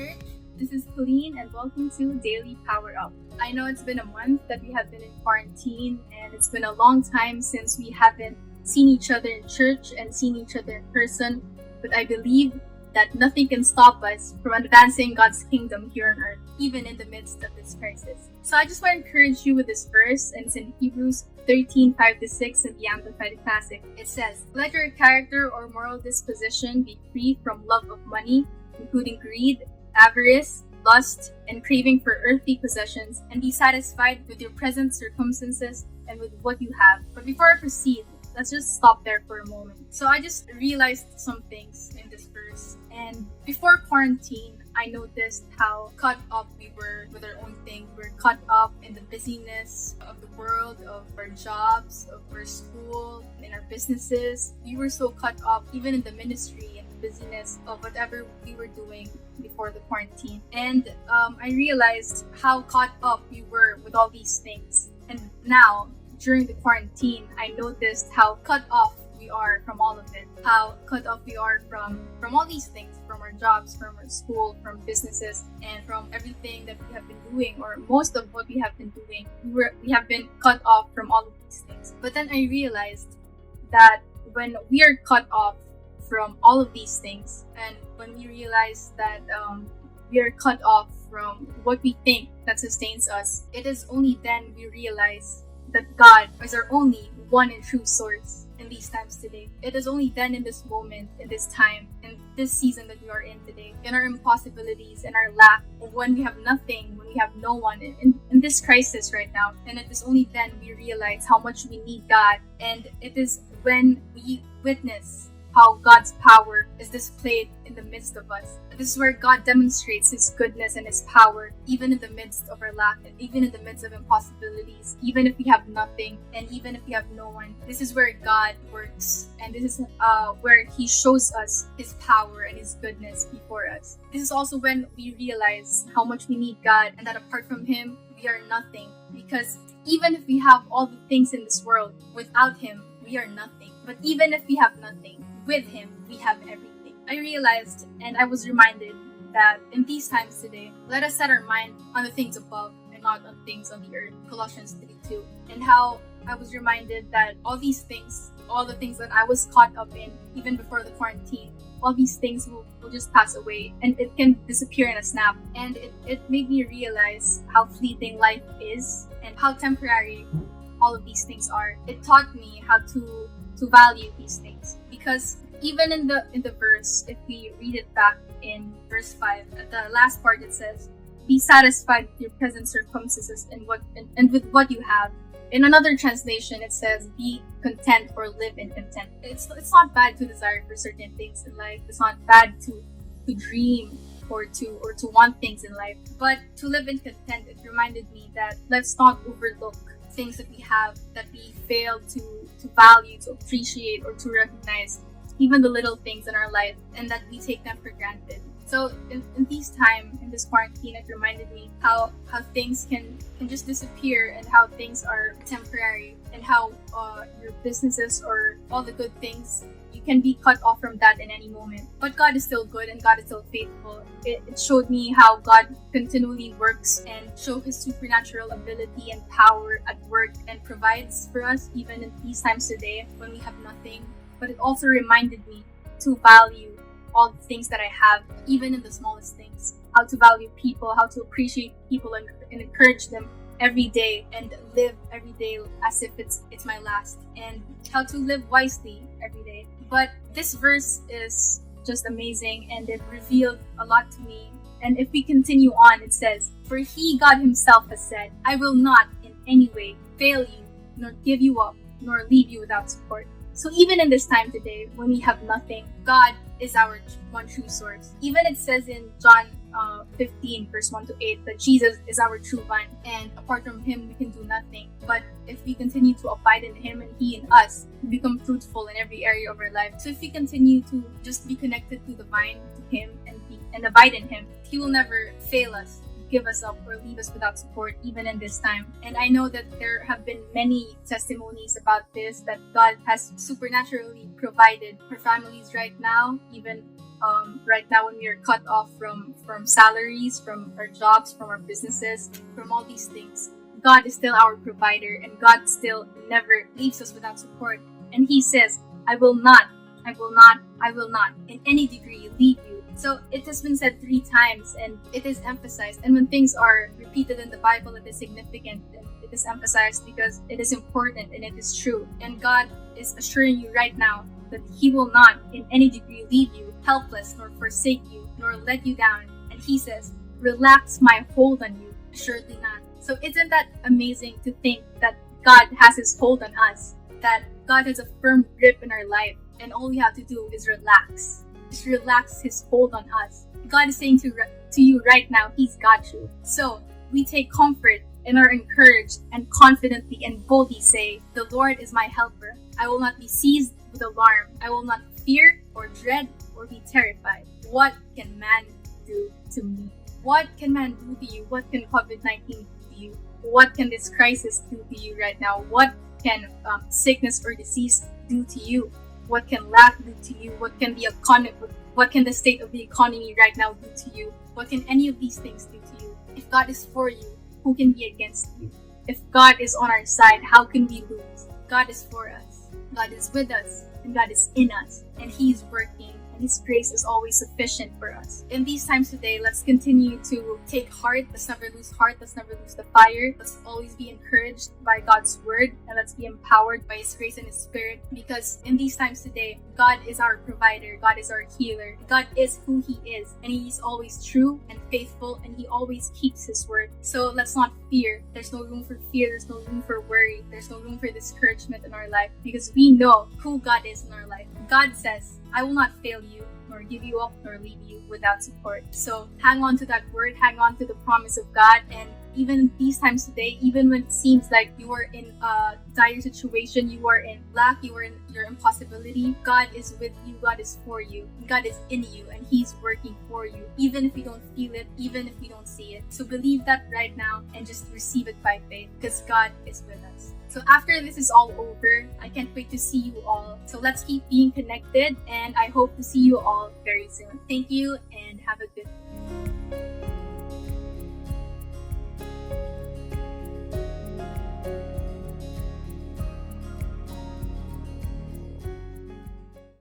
Church. This is Coleene and welcome to Daily Power Up. I know it's been a month that we have been in quarantine and it's been a long time since we haven't seen each other in church and seen each other in person, but I believe that nothing can stop us from advancing God's kingdom here on earth, even in the midst of this crisis. So I just want to encourage you with this verse, and it's in Hebrews 13:5-6 in the Amplified Classic. It says, "Let your character or moral disposition be free from love of money, including greed, avarice, lust, and craving for earthly possessions, and be satisfied with your present circumstances and with what you have." But before I proceed, let's just stop there for a moment. So I just realized some things in this verse. And before quarantine, I noticed how cut up we were with our own thing. We're cut up in the busyness of the world, of our jobs, of our school, in our businesses. We were so cut up, even in the ministry and the busyness of whatever we were doing before the quarantine. And I realized how caught up we were with all these things. And now, during the quarantine, I noticed how cut off we are from all of it. How cut off we are from all these things, from our jobs, from our school, from businesses, and from everything that we have been doing, or most of what we have been doing. We have been cut off from all of these things. But then I realized that when we are cut off from all of these things, and when we realize that we are cut off from what we think that sustains us, it is only then we realize that God is our only one and true source in these times today. It is only then, in this moment, in this time, in this season that we are in today, in our impossibilities, in our lack, when we have nothing, when we have no one, in this crisis right now. And it is only then we realize how much we need God. And it is when we witness how God's power is displayed in the midst of us. This is where God demonstrates His goodness and His power, even in the midst of our lack, and even in the midst of impossibilities, even if we have nothing, and even if we have no one. This is where God works, and this is where He shows us His power and His goodness before us. This is also when we realize how much we need God, and that apart from Him, we are nothing. Because even if we have all the things in this world, without Him, we are nothing. But even if we have nothing, with Him, we have everything. I realized, and I was reminded, that in these times today, let us set our mind on the things above and not on things on the earth. Colossians 3:2. And how I was reminded that all these things, all the things that I was caught up in, even before the quarantine, all these things will just pass away, and it can disappear in a snap. And it made me realize how fleeting life is and how temporary all of these things are. It taught me how to value these things, because even in the verse, if we read it back in verse 5, at the last part it says, "Be satisfied with your present circumstances and with what you have." In another translation, it says, "Be content," or "live in content." It's not bad to desire for certain things in life. It's not bad to dream or to want things in life, but to live in content. It reminded me that let's not overlook things that we have, that we fail to value, to appreciate, or to recognize, even the little things in our life, and that we take them for granted. So in this time, in this quarantine, it reminded me how things can just disappear, and how things are temporary, and how your businesses or all the good things, you can be cut off from that in any moment. But God is still good, and God is still faithful. It showed me how God continually works and show His supernatural ability and power at work, and provides for us even in these times today when we have nothing. But it also reminded me to value all the things that I have, even in the smallest things. How to value people, how to appreciate people, and encourage them every day, and live every day as if it's my last, and how to live wisely every day. But this verse is just amazing, and it revealed a lot to me. And if we continue on, it says, "For He, God Himself, has said, I will not in any way fail you, nor give you up, nor leave you without support." So even in this time today, when we have nothing, God is our one true source. Even it says in John 15, verse 1-8, that Jesus is our true vine, and apart from Him, we can do nothing. But if we continue to abide in Him and He in us, we become fruitful in every area of our life. So if we continue to just be connected to the vine, to Him, and abide in Him, He will never fail us, give us up, or leave us without support, even in this time. And I know that there have been many testimonies about this, that God has supernaturally provided for families right now, even right now when we are cut off from salaries, from our jobs, from our businesses, from all these things. God is still our provider, and God still never leaves us without support. And He says, I will not, in any degree leave you. So it has been said 3 times, and it is emphasized. And when things are repeated in the Bible, it is significant, and it is emphasized because it is important and it is true. And God is assuring you right now that He will not in any degree leave you helpless, nor forsake you, nor let you down. And He says, relax my hold on you. Assuredly not. So isn't that amazing to think that God has His hold on us, that God has a firm grip in our life, and all we have to do is relax. Just relax His hold on us. God is saying to you right now, He's got you. So we take comfort and are encouraged and confidently and boldly say, the Lord is my helper. I will not be seized with alarm. I will not fear or dread or be terrified. What can man do to me? What can man do to you? What can COVID-19 do to you? What can this crisis do to you right now? What can sickness or disease do to you? What can lack do to you? What can the state of the economy right now do to you? What can any of these things do to you? If God is for you, who can be against you? If God is on our side, how can we lose? God is for us. God is with us, and God is in us, and He is working, and His grace is always sufficient for us. In these times today, let's continue to take heart. Let's never lose heart. Let's never lose the fire. Let's always be encouraged by God's word, and let's be empowered by His grace and His Spirit, because in these times today, God is our provider. God is our healer. God is who He is, and He is always true and faithful, and He always keeps His word. So let's not fear. There's no room for fear. There's no room for worry. There's no room for discouragement in our life, because we know who God is in our life. God says, I will not fail you, nor give you up, nor leave you without support. So hang on to that word, hang on to the promise of God, and even in these times today, even when it seems like you are in a dire situation, you are in lack, you are in your impossibility, God is with you, God is for you, God is in you, and He's working for you, even if you don't feel it, even if you don't see it. So believe that right now and just receive it by faith, because God is with us. So after this is all over, I can't wait to see you all. So let's keep being connected, and I hope to see you all very soon. Thank you, and have a